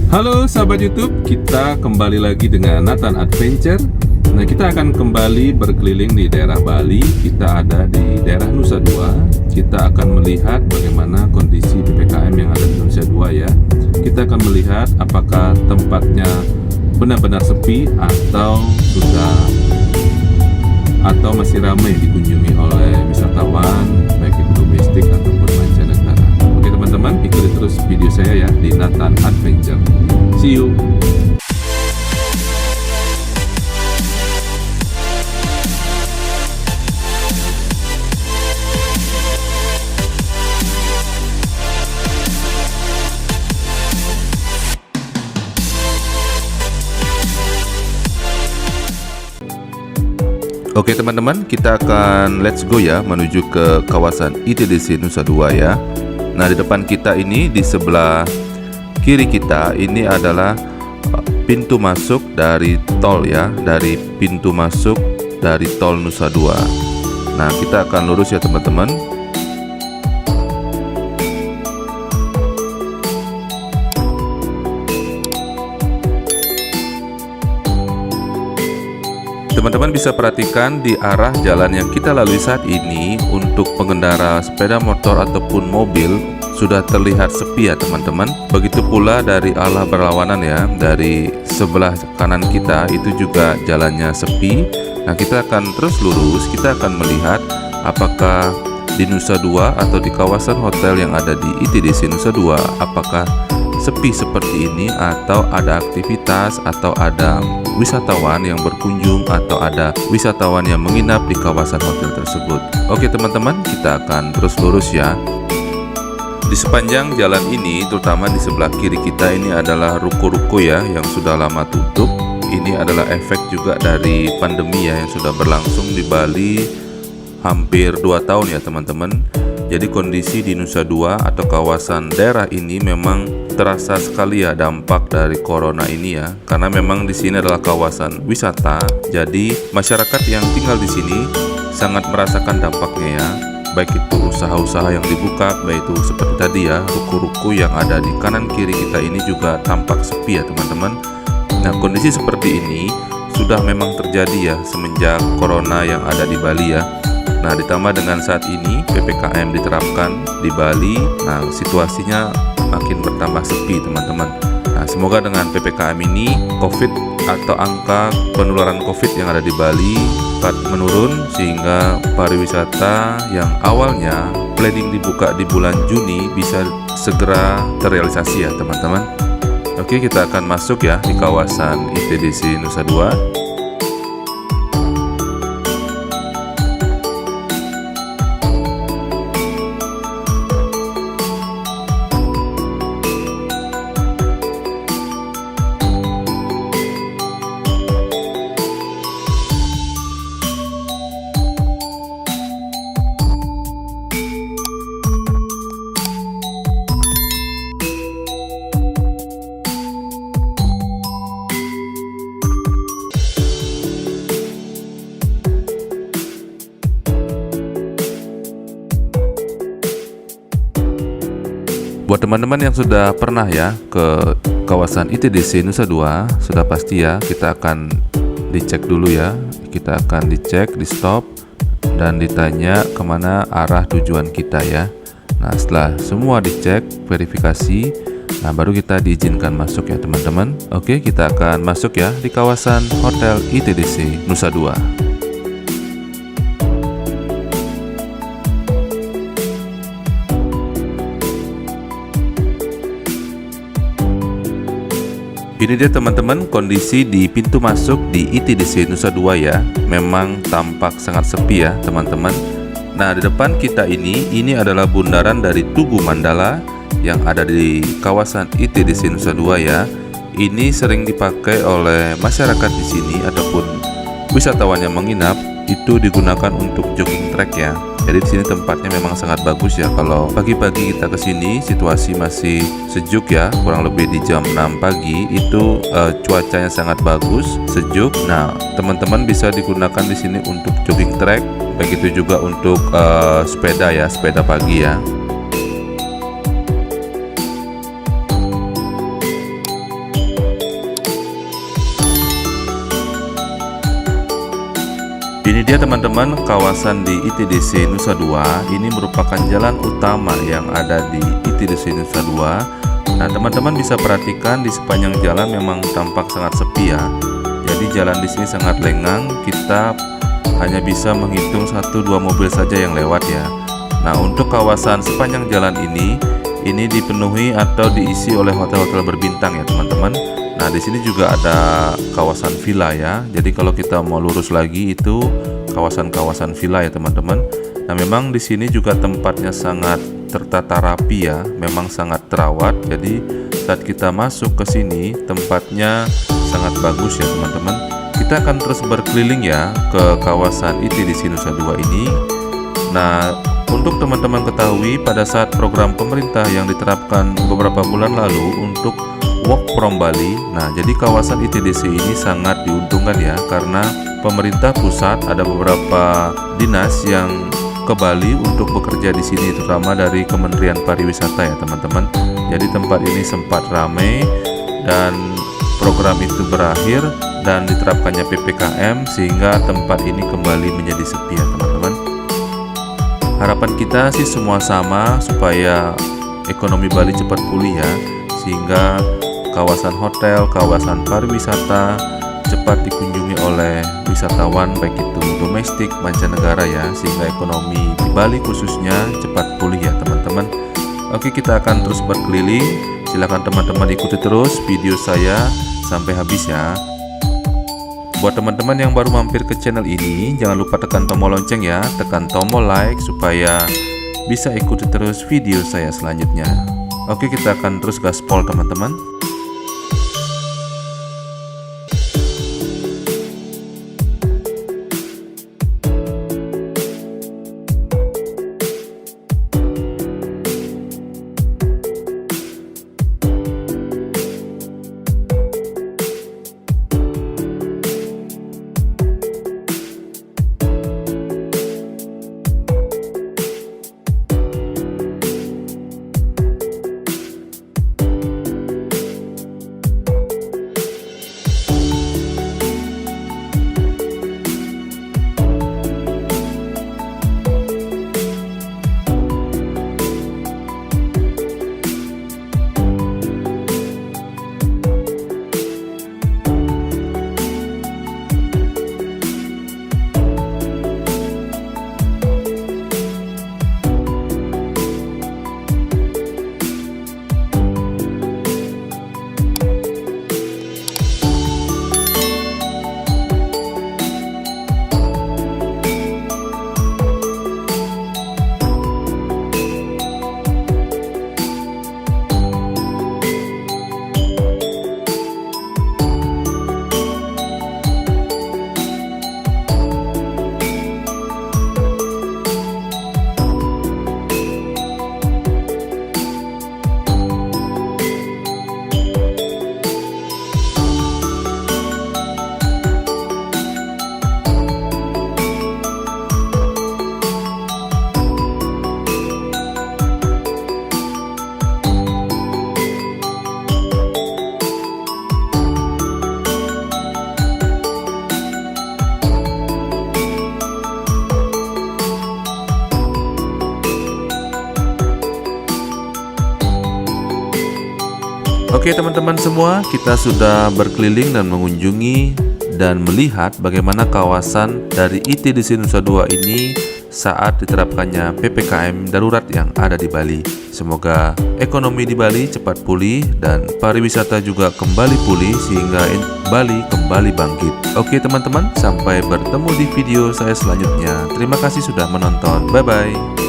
Halo sahabat YouTube, kita kembali lagi dengan Nathan Adventure. Nah, kita akan kembali berkeliling di daerah Bali. Kita ada di daerah Nusa Dua. Kita akan melihat bagaimana kondisi PPKM yang ada di Nusa Dua ya. Kita akan melihat apakah tempatnya benar-benar sepi atau masih ramai dikunjungi oleh wisatawan, baik itu domestik ataupun mancanegara. Oke teman-teman, ikuti terus video saya ya di Nathan Adventure. See you. Oke teman-teman, kita akan let's go ya menuju ke kawasan ITDC Nusa Dua ya. Nah, di depan kita ini, di sebelah kiri kita ini adalah pintu masuk dari tol ya, dari pintu masuk dari tol Nusa Dua. Nah, kita akan lurus ya teman-teman. Teman-teman bisa perhatikan di arah jalan yang kita lalui saat ini, untuk pengendara sepeda motor ataupun mobil sudah terlihat sepi ya teman-teman. Begitu pula dari arah berlawanan ya, dari sebelah kanan kita itu juga jalannya sepi. Nah, kita akan terus lurus, kita akan melihat apakah di Nusa Dua atau di kawasan hotel yang ada di ITDC Nusa Dua, apakah sepi seperti ini atau ada aktivitas atau ada wisatawan yang berkunjung atau ada wisatawan yang menginap di kawasan hotel tersebut. Oke teman-teman, kita akan terus lurus ya. Di sepanjang jalan ini, terutama di sebelah kiri kita ini adalah ruko-ruko ya yang sudah lama tutup. Ini adalah efek juga dari pandemi ya yang sudah berlangsung di Bali hampir 2 tahun ya teman-teman. Jadi kondisi di Nusa Dua atau kawasan daerah ini memang terasa sekali ya dampak dari corona ini ya, karena memang di sini adalah kawasan wisata. Jadi masyarakat yang tinggal di sini sangat merasakan dampaknya ya. Baik itu usaha-usaha yang dibuka, baik itu seperti tadi ya, ruko-ruko yang ada di kanan kiri kita ini juga tampak sepi ya teman-teman. Nah, kondisi seperti ini sudah memang terjadi ya semenjak corona yang ada di Bali ya. Nah, ditambah dengan saat ini PPKM diterapkan di Bali, nah situasinya makin bertambah sepi teman-teman. Nah, semoga dengan PPKM ini COVID atau angka penularan COVID yang ada di Bali cepat menurun, sehingga pariwisata yang awalnya planning dibuka di bulan Juni bisa segera terrealisasi ya teman-teman. Oke, kita akan masuk ya di kawasan ITDC Nusa Dua. Buat teman-teman yang sudah pernah ya ke kawasan ITDC Nusa Dua, sudah pasti ya kita akan dicek dulu ya. Kita akan dicek, di stop, dan ditanya kemana arah tujuan kita ya. Nah, setelah semua dicek, verifikasi, nah baru kita diizinkan masuk ya teman-teman. Oke, kita akan masuk ya di kawasan Hotel ITDC Nusa Dua. Ini dia teman-teman kondisi di pintu masuk di ITDC Nusa Dua ya. Memang tampak sangat sepi ya teman-teman. Nah, di depan kita ini adalah bundaran dari Tugu Mandala yang ada di kawasan ITDC Nusa Dua ya. Ini sering dipakai oleh masyarakat di sini ataupun wisatawan yang menginap, itu digunakan untuk jogging track ya. Jadi di sini tempatnya memang sangat bagus ya. Kalau pagi-pagi kita ke sini, situasi masih sejuk ya, kurang lebih di jam 6 pagi itu cuacanya sangat bagus, sejuk. Nah, teman-teman bisa digunakan di sini untuk jogging track, begitu juga untuk sepeda ya, sepeda pagi ya. Ini dia teman-teman, kawasan di ITDC Nusa Dua. Ini merupakan jalan utama yang ada di ITDC Nusa Dua. Nah teman-teman bisa perhatikan di sepanjang jalan memang tampak sangat sepi ya. Jadi jalan di sini sangat lengang, kita hanya bisa menghitung 1-2 mobil saja yang lewat ya. Nah untuk kawasan sepanjang jalan ini dipenuhi atau diisi oleh hotel-hotel berbintang ya teman-teman. Nah di sini juga ada kawasan villa ya. Jadi kalau kita mau lurus lagi itu kawasan-kawasan villa ya teman-teman. Nah memang di sini juga tempatnya sangat tertata rapi ya, memang sangat terawat. Jadi saat kita masuk ke sini tempatnya sangat bagus ya teman-teman. Kita akan terus berkeliling ya ke kawasan ITDC Nusa Dua ini. Nah untuk teman-teman ketahui, pada saat program pemerintah yang diterapkan beberapa bulan lalu untuk Work from Bali, nah jadi kawasan ITDC ini sangat diuntungkan ya, karena pemerintah pusat ada beberapa dinas yang ke Bali untuk bekerja di sini, terutama dari Kementerian Pariwisata ya teman-teman. Jadi tempat ini sempat ramai dan program itu berakhir dan diterapkannya PPKM sehingga tempat ini kembali menjadi sepi ya teman-teman. Harapan kita sih semua sama supaya ekonomi Bali cepat pulih ya, sehingga kawasan hotel, kawasan pariwisata cepat dikunjungi oleh wisatawan baik itu domestik mancanegara ya, sehingga ekonomi di Bali khususnya cepat pulih ya teman-teman. Oke, kita akan terus berkeliling. Silahkan teman-teman ikuti terus video saya sampai habis ya. Buat teman-teman yang baru mampir ke channel ini, jangan lupa tekan tombol lonceng ya, tekan tombol like supaya bisa ikuti terus video saya selanjutnya. Oke, kita akan terus gaspol teman-teman. Oke teman-teman semua, kita sudah berkeliling dan mengunjungi dan melihat bagaimana kawasan dari ITDC Nusa Dua ini saat diterapkannya PPKM darurat yang ada di Bali. Semoga ekonomi di Bali cepat pulih dan pariwisata juga kembali pulih sehingga Bali kembali bangkit. Oke teman-teman, sampai bertemu di video saya selanjutnya. Terima kasih sudah menonton. Bye-bye.